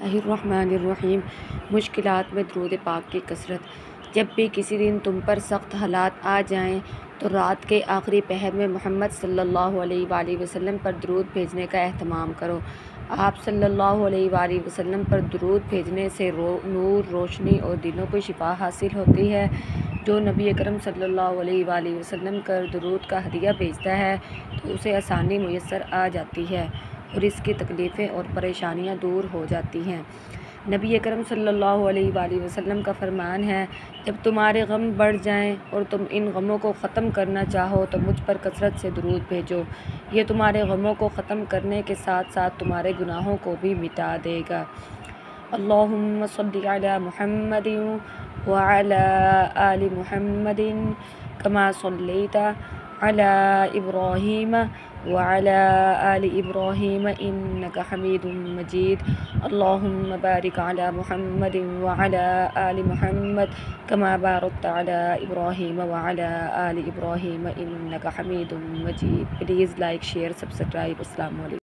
اللہ الرحمن الرحیم۔ مشکلات میں درود پاک کی کثرت۔ جب بھی کسی دن تم پر سخت حالات آ جائیں تو رات کے آخری پہر میں محمد صلی اللہ علیہ وآلہ وسلم پر درود بھیجنے کا اہتمام کرو۔ آپ صلی اللہ علیہ وآلہ وسلم پر درود بھیجنے سے نور، روشنی اور دلوں کو شفا حاصل ہوتی ہے۔ جو نبی اکرم صلی اللہ علیہ وآلہ وسلم پر درود کا ہدیہ بھیجتا ہے تو اسے آسانی میسر آ جاتی ہے اور اس کی تکلیفیں اور پریشانیاں دور ہو جاتی ہیں۔ نبی اکرم صلی اللہ علیہ وآلہ وسلم کا فرمان ہے، جب تمہارے غم بڑھ جائیں اور تم ان غموں کو ختم کرنا چاہو تو مجھ پر کثرت سے درود بھیجو، یہ تمہارے غموں کو ختم کرنے کے ساتھ ساتھ تمہارے گناہوں کو بھی مٹا دے گا۔ اللہم صلی علی محمد وعلی آل محمد کما صلیت علی ابراہیم وعلی آل ابراہیم انک حمید مجید۔ اللہم بارک علی محمد وعلی آل محمد کما بارکت علی ابراہیم وعلی آل ابراہیم انک حمید مجید۔ Please like, share, subscribe. السلام علیکم۔